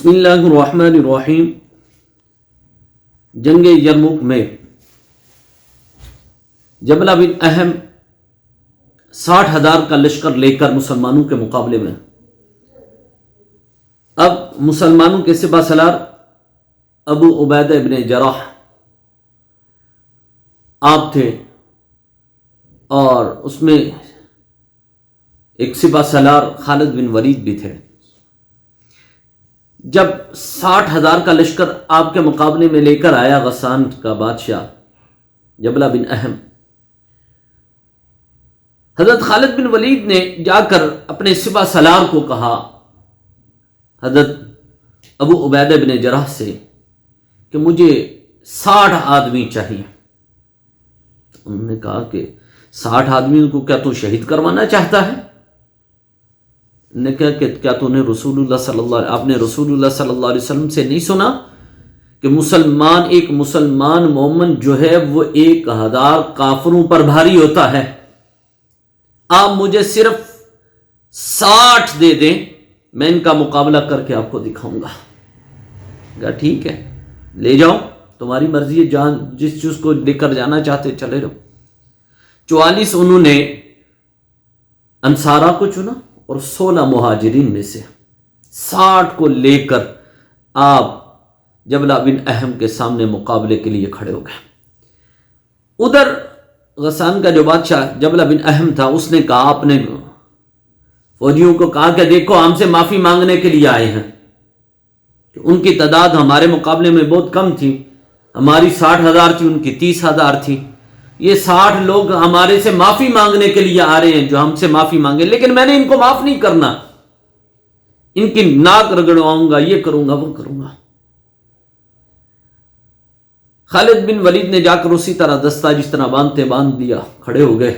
بسم اللہ الرحمن الرحیم۔ جنگ یرموک میں جبلہ بن احم 60,000 کا لشکر لے کر مسلمانوں کے مقابلے میں، اب مسلمانوں کے سپہ سالار ابو عبیدہ ابن جراح آپ تھے، اور اس میں ایک سپہ سالار خالد بن ولید بھی تھے۔ جب 60,000 کا لشکر آپ کے مقابلے میں لے کر آیا غسان کا بادشاہ جبلہ بن احم، حضرت خالد بن ولید نے جا کر اپنے سپہ سالار کو کہا، حضرت ابو عبیدہ بن جراح سے، کہ مجھے 60 آدمی چاہیے۔ انہوں نے کہا کہ 60 آدمیوں کو کیا تو شہید کروانا چاہتا ہے؟ نے کہا کہ کیا تو نے آپ نے رسول اللہ صلی اللہ علیہ وسلم سے نہیں سنا کہ ایک مسلمان مومن جو ہے وہ 1,000 کافروں پر بھاری ہوتا ہے، آپ مجھے صرف 60 دے دیں، میں ان کا مقابلہ کر کے آپ کو دکھاؤں گا۔ کہا ٹھیک ہے، لے جاؤ، تمہاری مرضی ہے، جان جس چیز کو لے کر جانا چاہتے چلے رہو۔ 44 انہوں نے انصارہ کو چنا اور 16 مہاجرین میں سے 60 کو لے کر آپ جبلہ بن احم کے سامنے مقابلے کے لیے کھڑے ہو گئے۔ ادھر غسان کا جو بادشاہ جبلہ بن احم تھا، اس نے کہا، اپنے فوجیوں کو کہا کہ دیکھو، ہم سے معافی مانگنے کے لیے آئے ہیں کہ ان کی تعداد ہمارے مقابلے میں بہت کم تھی، ہماری 60,000 تھی، ان کی 30,000 تھی، یہ 60 لوگ ہمارے سے معافی مانگنے کے لیے آ رہے ہیں، جو ہم سے معافی مانگے، لیکن میں نے ان کو معاف نہیں کرنا، ان کی ناک رگڑواؤں گا، یہ کروں گا، وہ کروں گا۔ خالد بن ولید نے جا کر اسی طرح دستہ جس طرح باندھتے باندھ دیا، کھڑے ہو گئے۔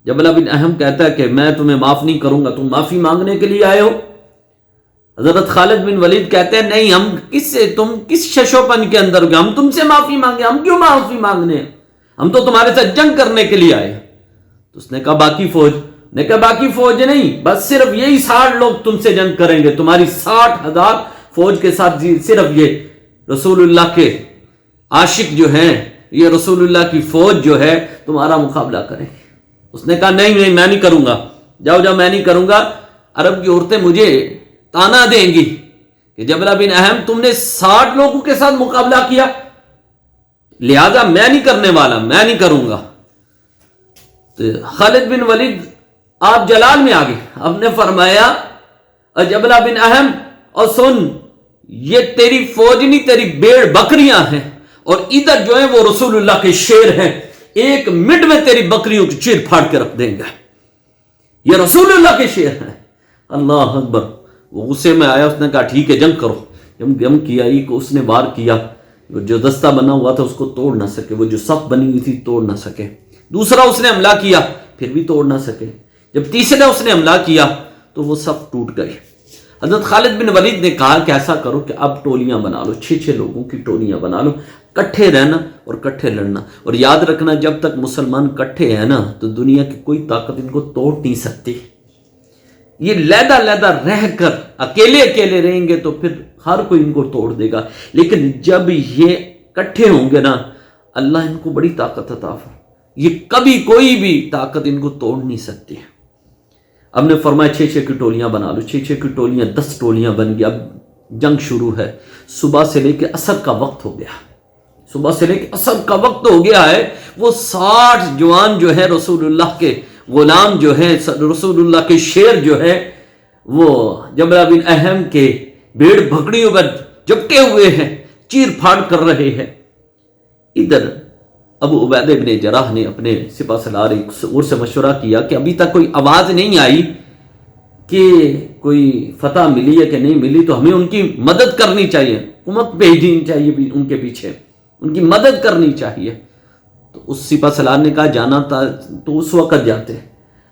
جبلہ بن احم کہتا ہے کہ میں تمہیں معاف نہیں کروں گا، تم معافی مانگنے کے لیے آئے ہو؟ حضرت خالد بن ولید کہتے ہیں نہیں، تم کس ششوپن کے اندر گئے، ہم تم سے معافی مانگے، ہم کیوں معافی مانگنے ہیں، ہم تو تمہارے ساتھ جنگ کرنے کے لیے آئے۔ تو اس نے کہا باقی فوج؟ نے کہا باقی فوج نہیں، بس صرف یہی 60 لوگ تم سے جنگ کریں گے، تمہاری 60,000 فوج کے ساتھ صرف یہ رسول اللہ کے عاشق جو ہیں، یہ رسول اللہ کی فوج جو ہے تمہارا مقابلہ کریں گے۔ اس نے کہا نہیں، میں نہیں کروں گا، جاؤ، میں نہیں کروں گا، عرب کی عورتیں مجھے تانا دیں گی کہ جبلہ بن احم تم نے 60 لوگوں کے ساتھ مقابلہ کیا، لہذا میں نہیں کرنے والا، میں نہیں کروں گا۔ تو خالد بن ولید آپ جلال میں آگے، آپ نے فرمایا جبلہ بن احم، اور سن، یہ تیری فوج نہیں، تیری بھیڑ بکریاں ہیں، اور ادھر جو ہے وہ رسول اللہ کے شیر ہیں، 1 منٹ میں تیری بکریوں کی چیر پھاڑ کے رکھ دیں گے، یہ رسول اللہ کے شیر ہیں۔ اللہ اکبر۔ وہ غصے میں آیا، اس نے کہا ٹھیک ہے، جنگ کرو۔ جنگ کیا، اس نے وار کیا، جو دستہ بنا ہوا تھا اس کو توڑ نہ سکے، وہ جو صف بنی ہوئی تھی توڑ نہ سکے۔ دوسرا اس نے حملہ کیا، پھر بھی توڑ نہ سکے۔ جب تیسرا اس نے حملہ کیا تو وہ صف ٹوٹ گئے۔ حضرت خالد بن ولید نے کہا کہ ایسا کرو کہ اب ٹولیاں بنا لو، 6 لوگوں کی ٹولیاں بنا لو، کٹھے رہنا اور کٹھے لڑنا، اور یاد رکھنا جب تک مسلمان کٹھے ہیں نا تو دنیا کی کوئی طاقت ان کو توڑ نہیں سکتی۔ یہ لیدہ رہ کر اکیلے رہیں گے تو پھر ہر کوئی ان کو توڑ دے گا، لیکن جب یہ کٹھے ہوں گے نا، اللہ ان کو بڑی طاقت عطا فرمائے، یہ کبھی کوئی بھی طاقت ان کو توڑ نہیں سکتی۔ اب نے فرمایا 6 کی ٹولیاں بنا لو، 6 کی ٹولیاں، 10 ٹولیاں بن گئی۔ اب جنگ شروع ہے، صبح سے لے کے عصر کا وقت ہو گیا، صبح سے لے کے عصر کا وقت ہو گیا ہے۔ وہ 60 جوان جو ہے رسول اللہ کے غلام جو ہے، رسول اللہ کے شیر جو ہے، وہ جبلہ بن احم کے بھیڑ بکریوں پر جپٹے ہوئے ہیں، چیر پھاڑ کر رہے ہیں۔ ادھر ابو عبیدہ بن جراح نے اپنے سپہ سالار اور سے مشورہ کیا کہ ابھی تک کوئی آواز نہیں آئی کہ کوئی فتح ملی ہے کہ نہیں ملی، تو ہمیں ان کی مدد کرنی چاہیے، حکومت بھیجنی چاہیے، ان کے پیچھے ان کی مدد کرنی چاہیے۔ تو اس سپہ سالار نے کہا جانا تھا تو اس وقت جاتے،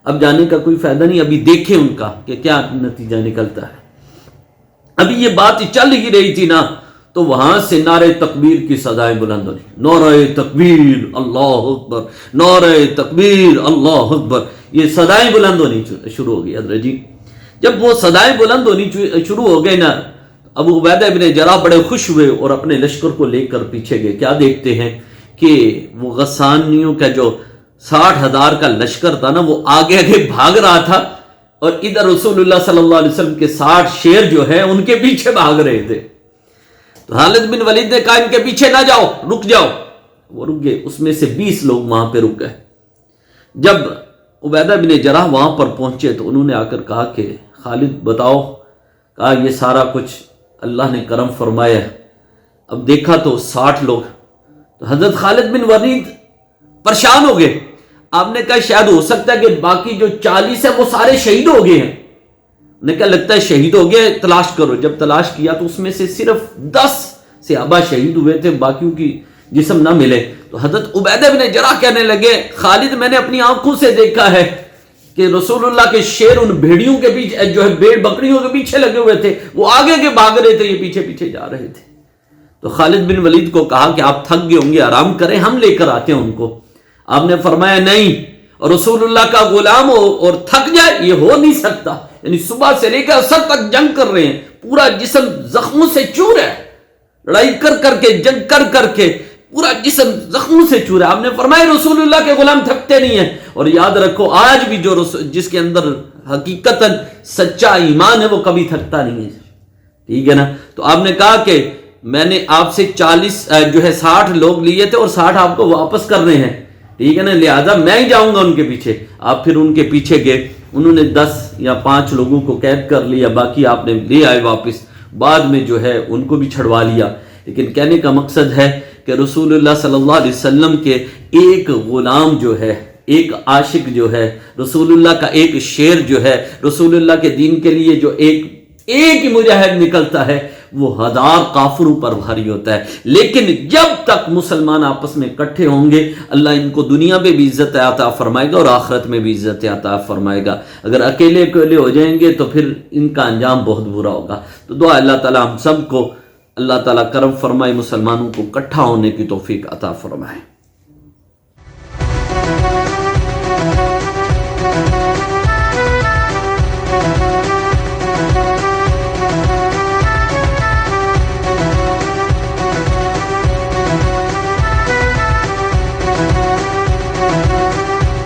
اب جانے کا کوئی فائدہ نہیں، ابھی دیکھیں ان کا کہ کیا نتیجہ نکلتا ہے۔ ابھی یہ بات چل ہی رہی تھی نا، تو وہاں سے نعرہ تکبیر کی صدائیں بلند ہوئی، نعرہ تکبیر اللہ اکبر، نعرہ تکبیر اللہ اکبر، یہ صدائیں بلند ہونی شروع ہو گئی۔ حضرت جی جب وہ صدائیں بلند ہونی شروع ہو گئی نا، ابو عبیدہ بن جراح بڑے خوش ہوئے اور اپنے لشکر کو لے کر پیچھے گئے. کیا دیکھتے ہیں کہ وہ غسانیوں کا جو 60,000 کا لشکر تھا نا، وہ آگے آگے بھاگ رہا تھا، اور ادھر رسول اللہ صلی اللہ علیہ وسلم کے 60 شیر جو ہے ان کے پیچھے بھاگ رہے تھے. تو خالد بن ولید نے کہا ان کے پیچھے نہ جاؤ، رک جاؤ. وہ رک گئے. اس میں سے 20 لوگ وہاں پہ رک گئے. جب عبیدہ بن جراح وہاں پر پہنچے تو انہوں نے آ کر کہا کہ خالد بتاؤ. کہا یہ سارا کچھ اللہ نے کرم فرمایا ہے. اب دیکھا تو 60 لوگ. تو حضرت خالد بن ولید پریشان ہو گئے. آپ نے کہا شاید ہو سکتا ہے کہ باقی جو 40 ہیں وہ سارے شہید ہو گئے ہیں. نے کہا لگتا ہے شہید ہو گئے، تلاش کرو. جب تلاش کیا تو اس میں سے صرف 10 صحابہ شہید ہوئے تھے، باقیوں کی جسم نہ ملے. تو حضرت عبیدہ بن جراح کہنے لگے خالد میں نے اپنی آنکھوں سے دیکھا ہے کہ رسول اللہ کے شیر ان بھیڑیوں کے پیچھے جو ہے بھیڑ بکریوں کے پیچھے لگے ہوئے تھے، وہ آگے کے بھاگ رہے تھے، یہ پیچھے پیچھے جا رہے تھے. تو خالد بن ولید کو کہا کہ آپ تھک گئے ہوں گے، آرام کریں، ہم لے کر آتے ہیں ان کو. آپ نے فرمایا نہیں، اور رسول اللہ کا غلام ہو اور تھک جائے یہ ہو نہیں سکتا. یعنی صبح سے لے کر عصر تک جنگ کر رہے ہیں، پورا جسم زخموں سے چور ہے، لڑائی کر کر کے جنگ کر کر کے پورا جسم زخموں سے چور ہے. آپ نے فرمایا رسول اللہ کے غلام تھکتے نہیں ہیں. اور یاد رکھو آج بھی جس کے اندر حقیقتاً سچا ایمان ہے وہ کبھی تھکتا نہیں ہے. ٹھیک ہے نا. تو آپ نے کہا کہ میں نے آپ سے 60 لوگ لیے تھے اور 60 آپ کو واپس کرنے ہیں. ٹھیک ہے نا، لہذا میں ہی جاؤں گا ان کے پیچھے. آپ پھر ان کے پیچھے گئے. انہوں نے 10 یا 5 لوگوں کو قید کر لیا، باقی آپ نے لے آئے واپس. بعد میں جو ہے ان کو بھی چھڑوا لیا. لیکن کہنے کا مقصد ہے کہ رسول اللہ صلی اللہ علیہ وسلم کے ایک غلام جو ہے، ایک عاشق جو ہے، رسول اللہ کا ایک شیر جو ہے، رسول اللہ کے دین کے لیے جو ایک ہی مجاہد نکلتا ہے، وہ 1000 کافروں پر بھاری ہوتا ہے. لیکن جب تک مسلمان آپس میں اکٹھے ہوں گے اللہ ان کو دنیا میں بھی عزت عطا فرمائے گا اور آخرت میں بھی عزت عطا فرمائے گا. اگر اکیلے ہو جائیں گے تو پھر ان کا انجام بہت برا ہوگا. تو دعا اللہ تعالی ہم سب کو اللہ تعالیٰ کرم فرمائے، مسلمانوں کو اکٹھا ہونے کی توفیق عطا فرمائے.